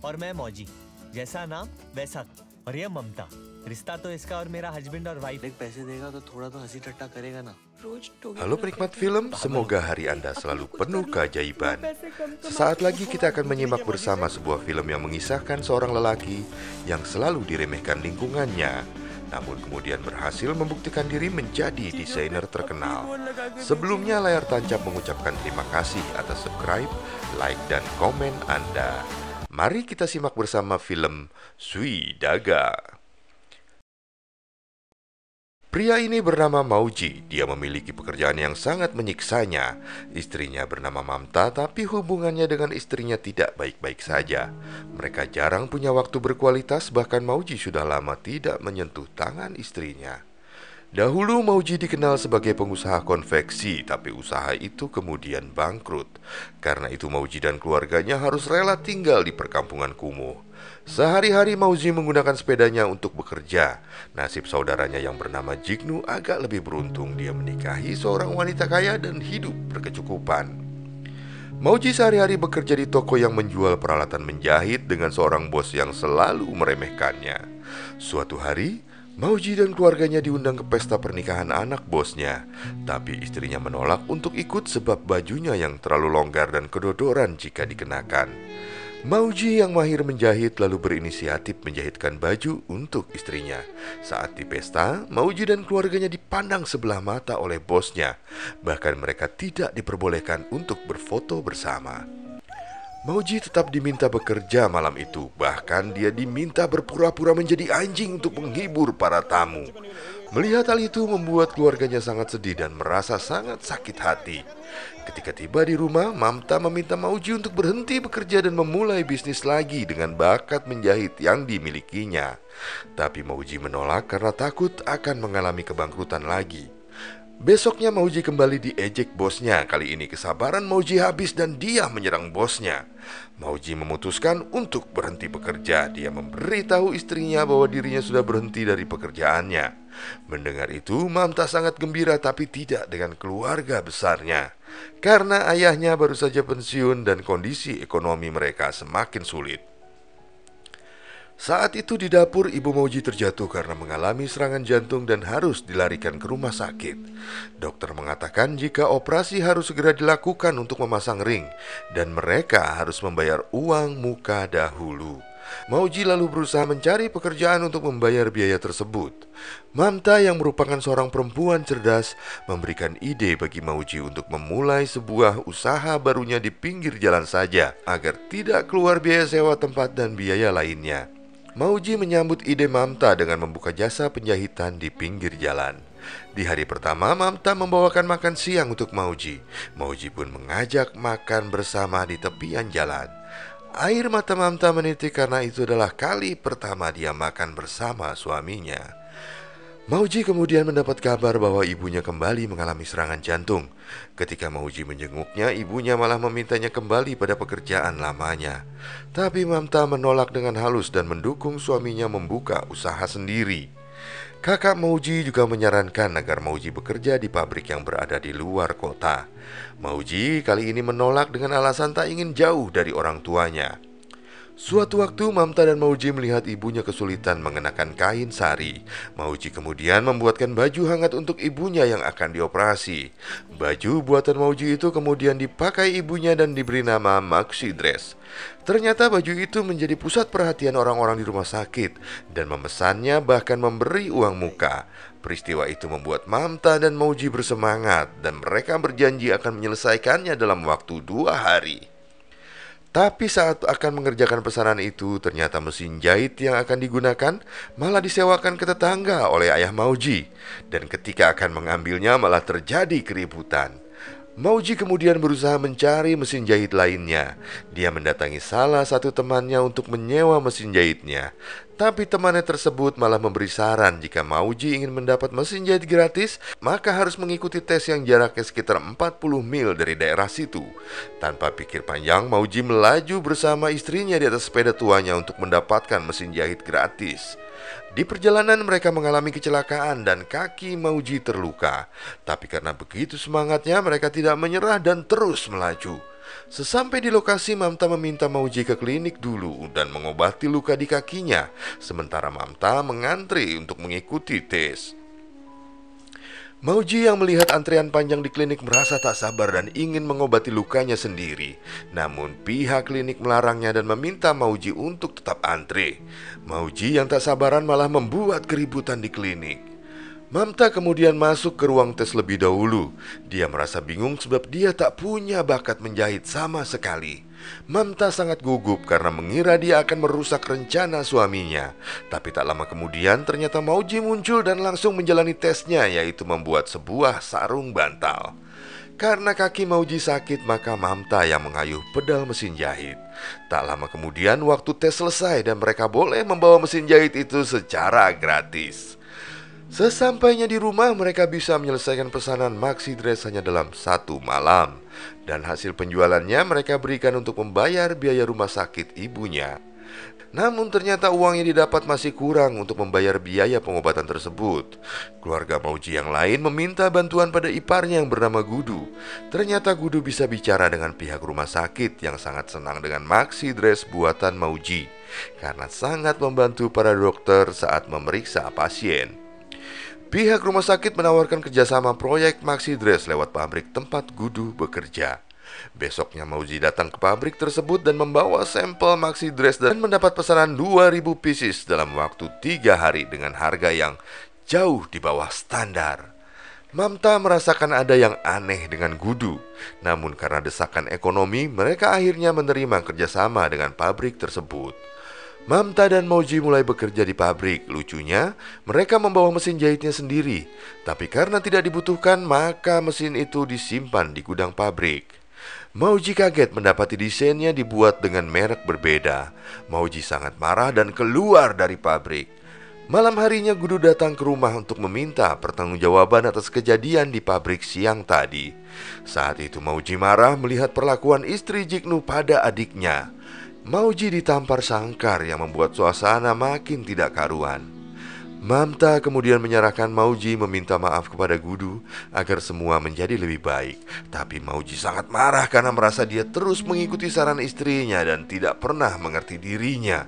और मैं मौजी। जैसा नाम वैसा। और ये ममता। रिश्ता तो इसका और मेरा हस्बैंड और वाइफ। पैसे देगा तो थोड़ा तो हंसी ठट्टा करेगा ना। Halo penikmat film, semoga hari Anda selalu penuh keajaiban. Sesaat lagi kita akan menyimak bersama sebuah film yang mengisahkan seorang lelaki yang selalu diremehkan lingkungannya, namun kemudian berhasil membuktikan diri menjadi desainer terkenal. Sebelumnya layar tancap mengucapkan terima kasih atas subscribe, like, dan komen Anda. Mari kita simak bersama film Sui Daga. Pria ini bernama Mauji. Dia memiliki pekerjaan yang sangat menyiksanya. Istrinya bernama Mamta, tapi hubungannya dengan istrinya tidak baik-baik saja. Mereka jarang punya waktu berkualitas, bahkan Mauji sudah lama tidak menyentuh tangan istrinya. Dahulu Mauji dikenal sebagai pengusaha konveksi, tapi usaha itu kemudian bangkrut. Karena itu Mauji dan keluarganya harus rela tinggal di perkampungan kumuh. Sehari-hari Mauji menggunakan sepedanya untuk bekerja. Nasib saudaranya yang bernama Jignu agak lebih beruntung. Dia menikahi seorang wanita kaya dan hidup berkecukupan. Mauji sehari-hari bekerja di toko yang menjual peralatan menjahit dengan seorang bos yang selalu meremehkannya. Suatu hari, Mauji dan keluarganya diundang ke pesta pernikahan anak bosnya. Tapi istrinya menolak untuk ikut sebab bajunya yang terlalu longgar dan kedodoran jika dikenakan. Mauji yang mahir menjahit lalu berinisiatif menjahitkan baju untuk istrinya. Saat di pesta, Mauji dan keluarganya dipandang sebelah mata oleh bosnya. Bahkan mereka tidak diperbolehkan untuk berfoto bersama. Mauji tetap diminta bekerja malam itu. Bahkan dia diminta berpura-pura menjadi anjing untuk menghibur para tamu. Melihat hal itu membuat keluarganya sangat sedih dan merasa sangat sakit hati. Ketika tiba di rumah, Mamta meminta Mauji untuk berhenti bekerja dan memulai bisnis lagi dengan bakat menjahit yang dimilikinya. Tapi Mauji menolak karena takut akan mengalami kebangkrutan lagi. Besoknya Mauji kembali diejek bosnya. Kali ini kesabaran Mauji habis dan dia menyerang bosnya. Mauji memutuskan untuk berhenti bekerja. Dia memberitahu istrinya bahwa dirinya sudah berhenti dari pekerjaannya. Mendengar itu, Mamta sangat gembira tapi tidak dengan keluarga besarnya. Karena ayahnya baru saja pensiun dan kondisi ekonomi mereka semakin sulit. Saat itu di dapur, ibu Mauji terjatuh karena mengalami serangan jantung dan harus dilarikan ke rumah sakit. Dokter mengatakan jika operasi harus segera dilakukan untuk memasang ring dan mereka harus membayar uang muka dahulu. Mauji lalu berusaha mencari pekerjaan untuk membayar biaya tersebut. Mamta yang merupakan seorang perempuan cerdas memberikan ide bagi Mauji untuk memulai sebuah usaha barunya di pinggir jalan saja agar tidak keluar biaya sewa tempat dan biaya lainnya. Mauji menyambut ide Mamta dengan membuka jasa penjahitan di pinggir jalan. Di hari pertama, Mamta membawakan makan siang untuk Mauji. Mauji pun mengajak makan bersama di tepian jalan. Air mata Mamta menitik karena itu adalah kali pertama dia makan bersama suaminya. Mauji kemudian mendapat kabar bahwa ibunya kembali mengalami serangan jantung. Ketika Mauji menjenguknya, ibunya malah memintanya kembali pada pekerjaan lamanya. Tapi Mamta menolak dengan halus dan mendukung suaminya membuka usaha sendiri. Kakak Mauji juga menyarankan agar Mauji bekerja di pabrik yang berada di luar kota. Mauji kali ini menolak dengan alasan tak ingin jauh dari orang tuanya. Suatu waktu Mamta dan Mauji melihat ibunya kesulitan mengenakan kain sari. Mauji kemudian membuatkan baju hangat untuk ibunya yang akan dioperasi. Baju buatan Mauji itu kemudian dipakai ibunya dan diberi nama maxi dress. Ternyata baju itu menjadi pusat perhatian orang-orang di rumah sakit dan memesannya bahkan memberi uang muka. Peristiwa itu membuat Mamta dan Mauji bersemangat dan mereka berjanji akan menyelesaikannya dalam waktu 2 hari. Tapi saat akan mengerjakan pesanan itu, ternyata mesin jahit yang akan digunakan malah disewakan ke tetangga oleh ayah Mauji. Dan ketika akan mengambilnya malah terjadi keributan. Mauji kemudian berusaha mencari mesin jahit lainnya. Dia mendatangi salah satu temannya untuk menyewa mesin jahitnya. Tapi temannya tersebut malah memberi saran jika Mauji ingin mendapat mesin jahit gratis, maka harus mengikuti tes yang jaraknya sekitar 40 mil dari daerah situ. Tanpa pikir panjang, Mauji melaju bersama istrinya di atas sepeda tuanya untuk mendapatkan mesin jahit gratis. Di perjalanan mereka mengalami kecelakaan dan kaki Mauji terluka. Tapi karena begitu semangatnya, mereka tidak menyerah dan terus melaju. Sesampai di lokasi, Mamta meminta Mauji ke klinik dulu dan mengobati luka di kakinya, sementara Mamta mengantri untuk mengikuti tes. Mauji yang melihat antrean panjang di klinik merasa tak sabar dan ingin mengobati lukanya sendiri. Namun pihak klinik melarangnya dan meminta Mauji untuk tetap antre. Mauji yang tak sabaran malah membuat keributan di klinik. Mamta kemudian masuk ke ruang tes lebih dahulu. Dia merasa bingung sebab dia tak punya bakat menjahit sama sekali. Mamta sangat gugup karena mengira dia akan merusak rencana suaminya. Tapi tak lama kemudian ternyata Mauji muncul dan langsung menjalani tesnya, yaitu membuat sebuah sarung bantal. Karena kaki Mauji sakit, maka Mamta yang mengayuh pedal mesin jahit. Tak lama kemudian waktu tes selesai dan mereka boleh membawa mesin jahit itu secara gratis. Sesampainya di rumah, mereka bisa menyelesaikan pesanan maxi dress hanya dalam 1 malam. Dan hasil penjualannya mereka berikan untuk membayar biaya rumah sakit ibunya. Namun ternyata uang yang didapat masih kurang untuk membayar biaya pengobatan tersebut. Keluarga Mauji yang lain meminta bantuan pada iparnya yang bernama Gudu. Ternyata Gudu bisa bicara dengan pihak rumah sakit yang sangat senang dengan maxi dress buatan Mauji, karena sangat membantu para dokter saat memeriksa pasien. Pihak rumah sakit menawarkan kerjasama proyek maxi dress lewat pabrik tempat Gudu bekerja. Besoknya Mauji datang ke pabrik tersebut dan membawa sampel maxi dress dan mendapat pesanan 2000 pieces dalam waktu 3 hari dengan harga yang jauh di bawah standar. Mamta merasakan ada yang aneh dengan Gudu. Namun karena desakan ekonomi, mereka akhirnya menerima kerjasama dengan pabrik tersebut. Mamta dan Mauji mulai bekerja di pabrik. Lucunya, mereka membawa mesin jahitnya sendiri. Tapi karena tidak dibutuhkan, maka mesin itu disimpan di gudang pabrik. Mauji kaget mendapati desainnya dibuat dengan merek berbeda. Mauji sangat marah dan keluar dari pabrik. Malam harinya Gudu datang ke rumah untuk meminta pertanggungjawaban atas kejadian di pabrik siang tadi. Saat itu Mauji marah melihat perlakuan istri Jignu pada adiknya. Mauji ditampar sangkar yang membuat suasana makin tidak karuan. Mamta kemudian menyerahkan Mauji meminta maaf kepada Gudu agar semua menjadi lebih baik. Tapi Mauji sangat marah karena merasa dia terus mengikuti saran istrinya dan tidak pernah mengerti dirinya.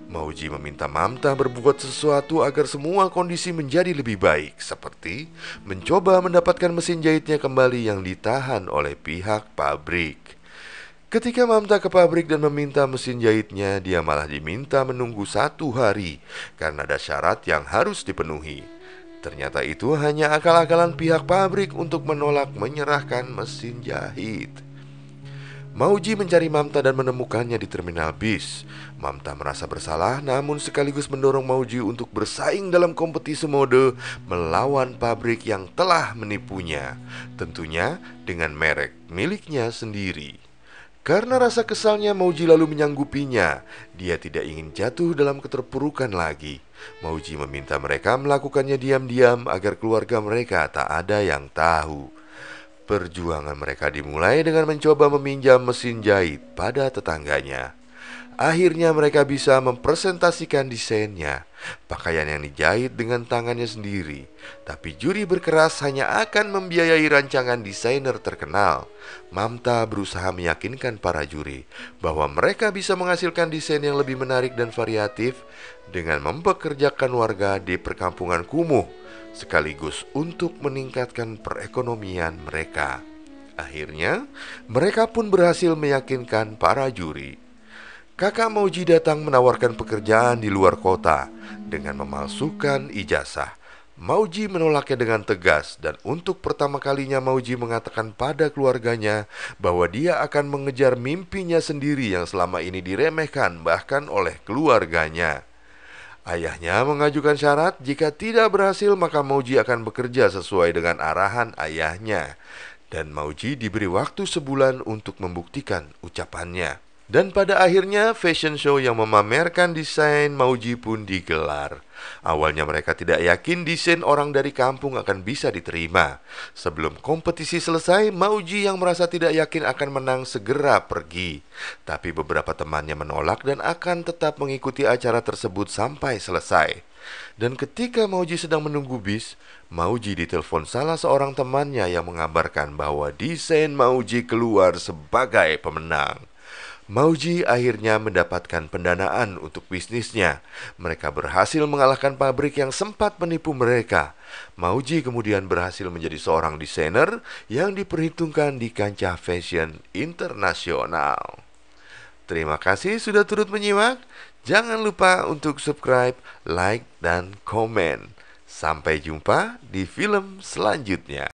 Mauji meminta Mamta berbuat sesuatu agar semua kondisi menjadi lebih baik, seperti mencoba mendapatkan mesin jahitnya kembali yang ditahan oleh pihak pabrik. Ketika Mamta ke pabrik dan meminta mesin jahitnya, dia malah diminta menunggu 1 hari karena ada syarat yang harus dipenuhi. Ternyata itu hanya akal-akalan pihak pabrik untuk menolak menyerahkan mesin jahit. Mauji mencari Mamta dan menemukannya di terminal bis. Mamta merasa bersalah namun sekaligus mendorong Mauji untuk bersaing dalam kompetisi mode melawan pabrik yang telah menipunya, tentunya dengan merek miliknya sendiri. Karena rasa kesalnya, Mauji lalu menyanggupinya. Dia tidak ingin jatuh dalam keterpurukan lagi. Mauji meminta mereka melakukannya diam-diam agar keluarga mereka tak ada yang tahu. Perjuangan mereka dimulai dengan mencoba meminjam mesin jahit pada tetangganya. Akhirnya mereka bisa mempresentasikan desainnya, pakaian yang dijahit dengan tangannya sendiri. Tapi juri berkeras hanya akan membiayai rancangan desainer terkenal. Mamta berusaha meyakinkan para juri bahwa mereka bisa menghasilkan desain yang lebih menarik dan variatif dengan mempekerjakan warga di perkampungan kumuh, sekaligus untuk meningkatkan perekonomian mereka. Akhirnya, mereka pun berhasil meyakinkan para juri. Kakak Mauji datang menawarkan pekerjaan di luar kota dengan memalsukan ijazah. Mauji menolaknya dengan tegas dan untuk pertama kalinya Mauji mengatakan pada keluarganya bahwa dia akan mengejar mimpinya sendiri yang selama ini diremehkan bahkan oleh keluarganya. Ayahnya mengajukan syarat jika tidak berhasil maka Mauji akan bekerja sesuai dengan arahan ayahnya. Dan Mauji diberi waktu sebulan untuk membuktikan ucapannya. Dan pada akhirnya fashion show yang memamerkan desain Mauji pun digelar. Awalnya mereka tidak yakin desain orang dari kampung akan bisa diterima. Sebelum kompetisi selesai, Mauji yang merasa tidak yakin akan menang segera pergi. Tapi beberapa temannya menolak dan akan tetap mengikuti acara tersebut sampai selesai. Dan ketika Mauji sedang menunggu bis, Mauji ditelepon salah seorang temannya yang mengabarkan bahwa desain Mauji keluar sebagai pemenang. Mauji akhirnya mendapatkan pendanaan untuk bisnisnya. Mereka berhasil mengalahkan pabrik yang sempat menipu mereka. Mauji kemudian berhasil menjadi seorang desainer yang diperhitungkan di kancah fashion internasional. Terima kasih sudah turut menyimak. Jangan lupa untuk subscribe, like, dan komen. Sampai jumpa di film selanjutnya.